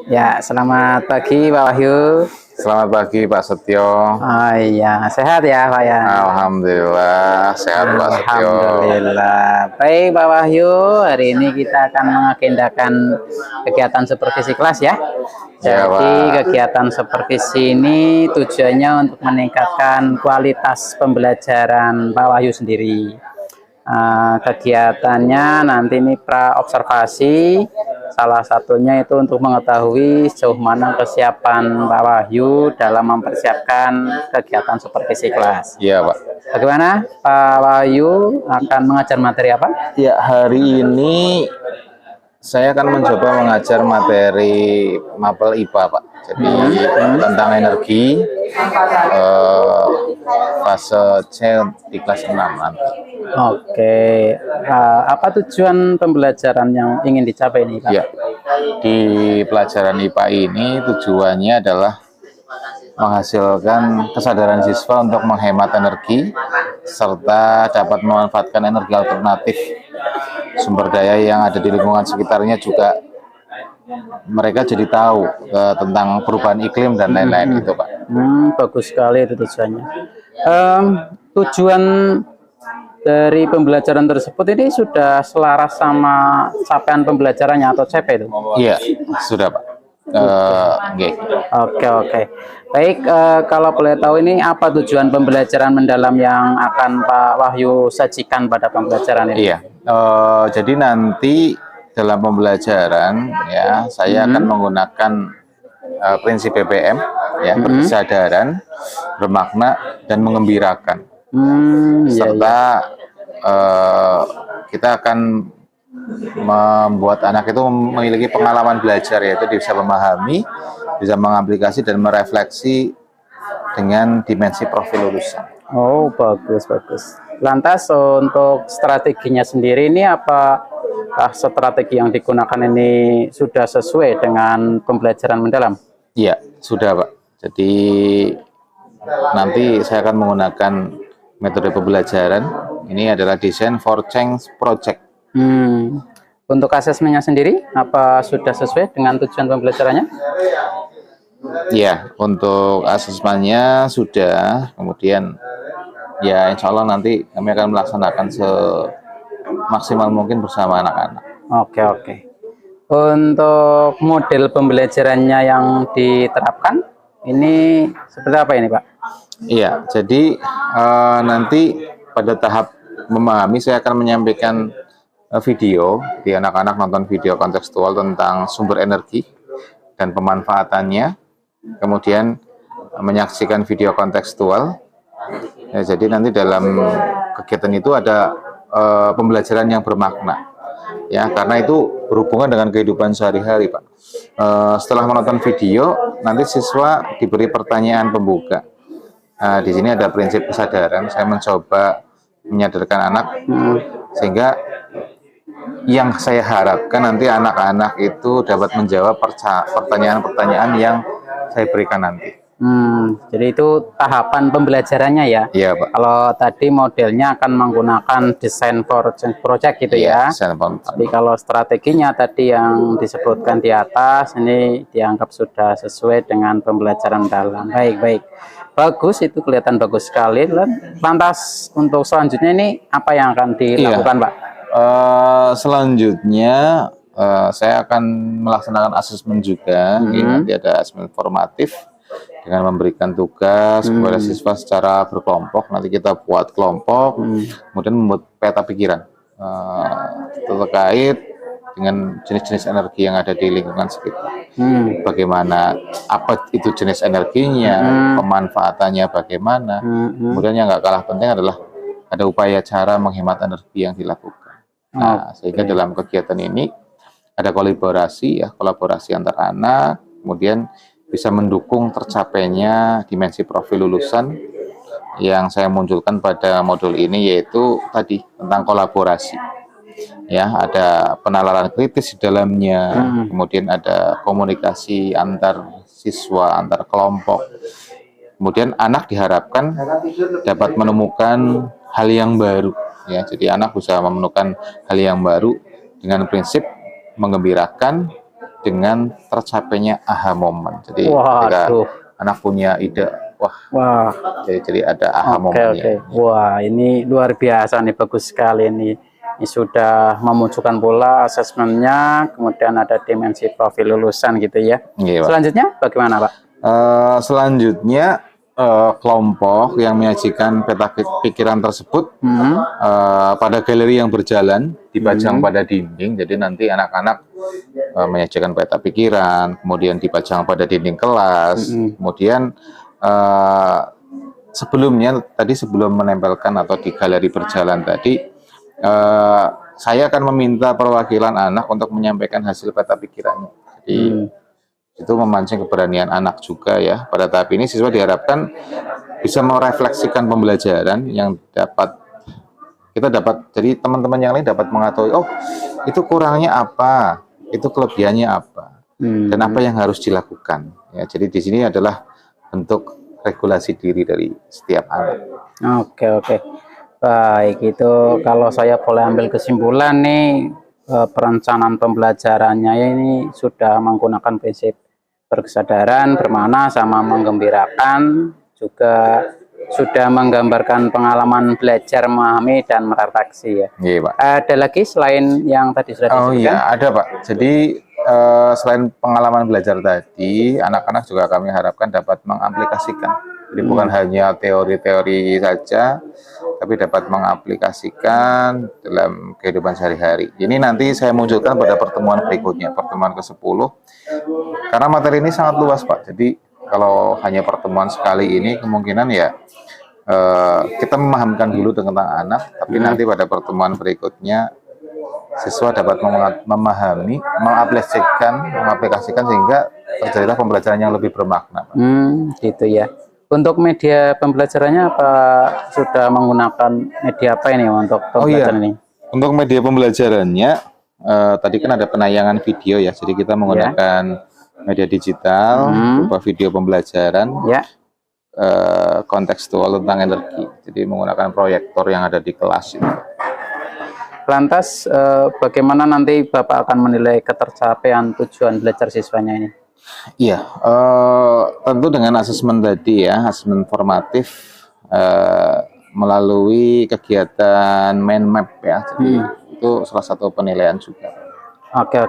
Ya, selamat pagi Pak Wahyu. Selamat pagi Pak Setio. Oh iya, sehat ya Pak ya? Alhamdulillah sehat Pak Setio. Alhamdulillah. Baik Pak Wahyu, hari ini kita akan mengagendakan kegiatan supervisi kelas ya. Ya, Jadi Pak. kegiatan supervisi ini tujuannya untuk meningkatkan kualitas pembelajaran Pak Wahyu sendiri. Kegiatannya nanti ini pra observasi, salah satunya itu untuk mengetahui sejauh mana kesiapan Pak Wahyu dalam mempersiapkan kegiatan supervisi kelas. Iya Pak. Bagaimana Pak Wahyu akan mengajar materi apa? Ya, hari ini saya akan mencoba mengajar materi mapel IPA Pak. Jadi tentang energi fase C di kelas 6 nanti. Oke, apa tujuan pembelajaran yang ingin dicapai ini Pak? Ya, di pelajaran IPA ini tujuannya adalah menghasilkan kesadaran siswa untuk menghemat energi serta dapat memanfaatkan energi alternatif sumber daya yang ada di lingkungan sekitarnya. Juga mereka jadi tahu tentang perubahan iklim dan lain-lain gitu Pak. Bagus sekali itu tujuannya. Tujuan dari pembelajaran tersebut ini sudah selaras sama capaian pembelajarannya atau CP itu? Iya, sudah Pak. Oke. Baik, kalau boleh tahu ini apa tujuan pembelajaran mendalam yang akan Pak Wahyu sajikan pada pembelajaran ini? Iya, jadi nanti dalam pembelajaran ya saya akan menggunakan prinsip BPM ya, berkesadaran, bermakna dan mengembirakan. Serta kita akan membuat anak itu memiliki pengalaman belajar, yaitu bisa memahami, bisa mengaplikasi dan merefleksi dengan dimensi profil lulusan. Oh, bagus. Lantas untuk strateginya sendiri ini apakah strategi yang digunakan ini sudah sesuai dengan pembelajaran mendalam? Iya, sudah Pak. Jadi nanti saya akan menggunakan metode pembelajaran. Ini adalah Design for Change Project. Untuk asesmennya sendiri, apa sudah sesuai dengan tujuan pembelajarannya? Ya, untuk asesmennya sudah. Kemudian ya insya Allah nanti kami akan melaksanakan semaksimal mungkin bersama anak-anak. Oke. Untuk model pembelajarannya yang diterapkan, ini seperti apa ini Pak? Iya, jadi nanti pada tahap memahami saya akan menyampaikan video, di anak-anak nonton video kontekstual tentang sumber energi dan pemanfaatannya, kemudian menyaksikan video kontekstual. Ya, jadi nanti dalam kegiatan itu ada pembelajaran yang bermakna, ya, karena itu berhubungan dengan kehidupan sehari-hari Pak. Setelah menonton video, nanti siswa diberi pertanyaan pembuka. Di sini ada prinsip kesadaran. Saya mencoba menyadarkan anak sehingga yang saya harapkan nanti anak-anak itu dapat menjawab pertanyaan-pertanyaan yang saya berikan nanti. Jadi itu tahapan pembelajarannya ya? Iya Pak. Kalau tadi modelnya akan menggunakan Design for Change Project gitu ya? Tapi kalau strateginya tadi yang disebutkan di atas ini dianggap sudah sesuai dengan pembelajaran dalam. Baik. Bagus, itu kelihatan bagus sekali. Lantas untuk selanjutnya ini apa yang akan dilakukan Pak? Selanjutnya saya akan melaksanakan asesmen juga. Nanti ada asesmen formatif dengan memberikan tugas kepada siswa secara berkelompok. Nanti kita buat kelompok, kemudian membuat peta pikiran terkait dengan jenis-jenis energi yang ada di lingkungan sekitar. Bagaimana, apa itu jenis energinya, pemanfaatannya bagaimana. Kemudian yang nggak kalah penting adalah ada upaya cara menghemat energi yang dilakukan. Sehingga dalam kegiatan ini ada kolaborasi antar anak, kemudian bisa mendukung tercapainya dimensi profil lulusan yang saya munculkan pada modul ini, yaitu tadi tentang kolaborasi. Ya, ada penalaran kritis di dalamnya, kemudian ada komunikasi antar siswa, antar kelompok. Kemudian anak diharapkan dapat menemukan hal yang baru. Ya, jadi anak bisa menemukan hal yang baru dengan prinsip menggembirakan, dengan tercapainya aha moment. Jadi ketika anak punya ide, wah, jadi ada aha momennya. Wah, ini luar biasa nih, bagus sekali ini. Ini sudah memunculkan pola asesmennya, kemudian ada dimensi profil lulusan gitu ya. Iya, selanjutnya bagaimana Pak? Selanjutnya kelompok yang menyajikan peta pikiran tersebut pada galeri yang berjalan dipajang pada dinding. Jadi nanti anak-anak menyajikan peta pikiran, kemudian dipajang pada dinding kelas. Kemudian sebelum menempelkan atau di galeri berjalan tadi, saya akan meminta perwakilan anak untuk menyampaikan hasil peta pikirannya. Jadi itu memancing keberanian anak juga ya. Pada tahap ini siswa diharapkan bisa merefleksikan pembelajaran yang jadi teman-teman yang lain dapat mengetahui, oh itu kurangnya apa, itu kelebihannya apa, dan apa yang harus dilakukan. Ya, jadi di sini adalah bentuk regulasi diri dari setiap anak. Oke. Baik, itu kalau saya boleh ambil kesimpulan nih, perencanaan pembelajarannya ini sudah menggunakan prinsip berkesadaran, bermakna, sama menggembirakan, juga sudah menggambarkan pengalaman belajar, memahami, dan merefleksi ya. Iya, Pak. Ada lagi selain yang tadi sudah disebutkan? Oh iya, ada Pak. Jadi selain pengalaman belajar tadi, anak-anak juga kami harapkan dapat mengaplikasikan. Jadi bukan hanya teori-teori saja, tapi dapat mengaplikasikan dalam kehidupan sehari-hari. Ini nanti saya munculkan pada pertemuan berikutnya, pertemuan ke-10. Karena materi ini sangat luas, Pak. Jadi kalau hanya pertemuan sekali ini, kemungkinan ya kita memahamkan dulu tentang anak, tapi nanti pada pertemuan berikutnya siswa dapat memahami, mengaplikasikan sehingga terjadilah pembelajaran yang lebih bermakna. Gitu ya. Untuk media pembelajarannya apa sudah menggunakan media apa ini untuk pembelajaran ini? Untuk media pembelajarannya tadi kan ada penayangan video ya, jadi kita menggunakan media digital berupa video pembelajaran kontekstual tentang energi. Jadi menggunakan proyektor yang ada di kelas itu. Lantas bagaimana nanti Bapak akan menilai ketercapaian tujuan belajar siswanya ini? Iya, tentu dengan asesmen tadi ya, asesmen formatif melalui kegiatan mind map ya, jadi itu salah satu penilaian juga. Oke.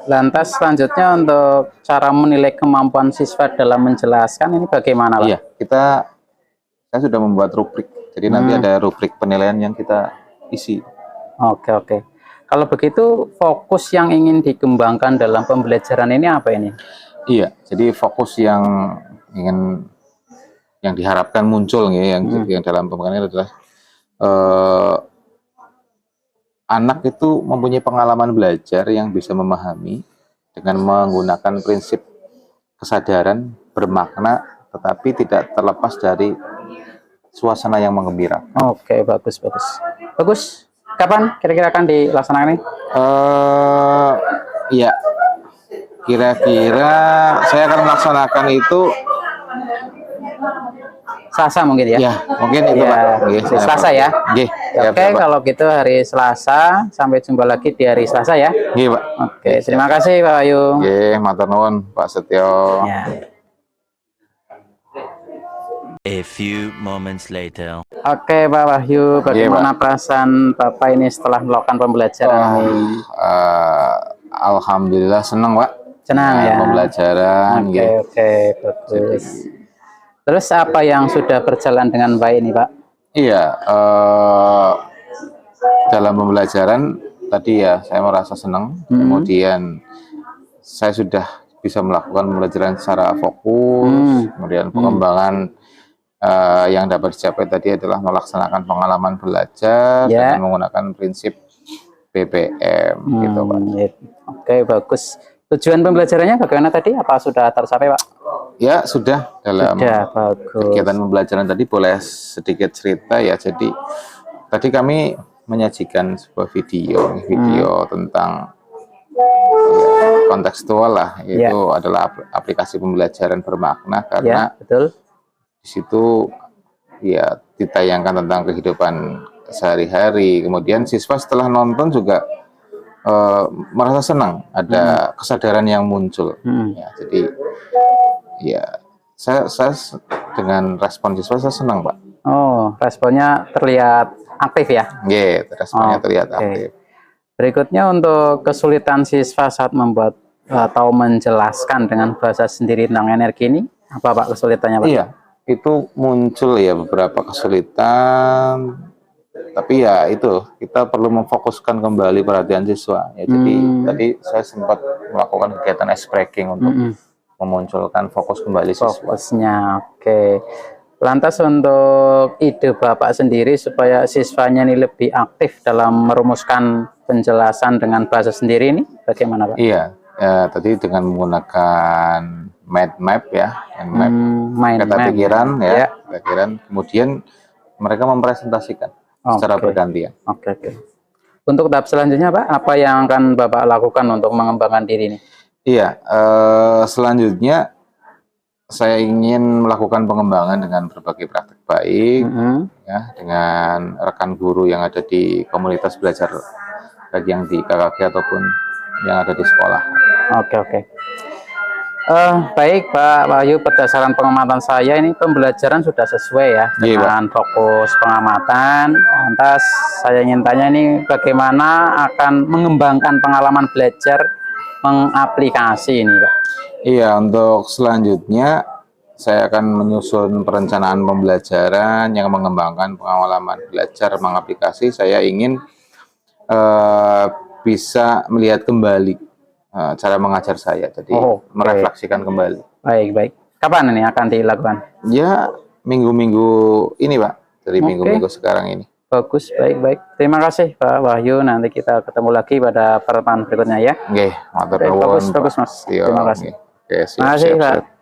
Lantas selanjutnya untuk cara menilai kemampuan siswa dalam menjelaskan ini bagaimana Pak? Iya, saya sudah membuat rubrik, jadi nanti ada rubrik penilaian yang kita isi. Oke. Kalau begitu fokus yang ingin dikembangkan dalam pembelajaran ini apa ini? Iya, jadi fokus yang diharapkan muncul ya, yang dalam pembelajaran adalah anak itu mempunyai pengalaman belajar yang bisa memahami dengan menggunakan prinsip kesadaran bermakna, tetapi tidak terlepas dari suasana yang menggembirakan. Oke, bagus. Kapan kira-kira akan dilaksanakan ini? Iya. Kira-kira saya akan melaksanakan itu Selasa mungkin ya? Ya, mungkin itu Pak. Selasa ya? Oke, kalau gitu hari Selasa. Sampai jumpa lagi di hari Selasa ya? Iya Pak. Oke, terima kasih Pak Wahyu. Matur nuwun Pak Setio. A few moments later. Oke Pak Wahyu, bagaimana perasaan Bapak ini setelah melakukan pembelajaran ini? Alhamdulillah senang Pak. Senang ya? Pembelajaran. Oke, bagus. Terus apa yang sudah berjalan dengan baik ini Pak? Iya, dalam pembelajaran tadi ya saya merasa senang. Kemudian saya sudah bisa melakukan pembelajaran secara fokus. Kemudian pengembangan yang dapat dicapai tadi adalah melaksanakan pengalaman belajar dengan menggunakan prinsip BPM gitu Pak. Oke, bagus. Tujuan pembelajarannya bagaimana tadi? Apa sudah tercapai Pak? Ya sudah, dalam bagus. Kegiatan pembelajaran tadi boleh sedikit cerita ya. Jadi tadi kami menyajikan sebuah video tentang kontekstual lah, itu adalah aplikasi pembelajaran bermakna karena di situ ya ditayangkan tentang kehidupan sehari-hari. Kemudian siswa setelah nonton juga merasa senang ada kesadaran yang muncul. Ya, jadi ya saya dengan respon siswa saya senang, Pak. Oh, responnya terlihat aktif ya? Iya, responnya terlihat aktif. Berikutnya untuk kesulitan siswa saat membuat atau menjelaskan dengan bahasa sendiri tentang energi ini, apa Pak kesulitannya Pak? Iya, itu muncul ya beberapa kesulitan, tapi ya itu kita perlu memfokuskan kembali perhatian siswa. Ya, jadi tadi saya sempat melakukan kegiatan ice breaking untuk memunculkan fokus kembali siswa. Fokusnya, oke. Lantas untuk ide Bapak sendiri supaya siswanya ini lebih aktif dalam merumuskan penjelasan dengan bahasa sendiri ini, bagaimana Pak? Iya, ya, tadi dengan menggunakan mind map ya, peta pikiran ya, pikiran. Kemudian mereka mempresentasikan secara bergantian. Oke. Untuk tahap selanjutnya Pak, apa yang akan Bapak lakukan untuk mengembangkan diri ini? Iya, selanjutnya saya ingin melakukan pengembangan dengan berbagai praktek baik, ya, dengan rekan guru yang ada di komunitas belajar, baik yang di KKG ataupun yang ada di sekolah. Oke. Baik Pak Wahyu, berdasarkan pengamatan saya ini pembelajaran sudah sesuai ya dengan fokus pengamatan. Lantas saya ingin tanya ini bagaimana akan mengembangkan pengalaman belajar mengaplikasi ini Pak? Iya, untuk selanjutnya saya akan menyusun perencanaan pembelajaran yang mengembangkan pengalaman belajar mengaplikasi. Saya ingin bisa melihat kembali cara mengajar saya, jadi merefleksikan kembali. Baik. Kapan ini akan dilakukan? Ya, minggu-minggu ini Pak, dari minggu-minggu sekarang ini. Bagus, baik. Terima kasih Pak Wahyu. Nanti kita ketemu lagi pada pertemuan berikutnya ya. Oke, matur nuwun. Bagus Mas. Terima kasih. Oke, siap.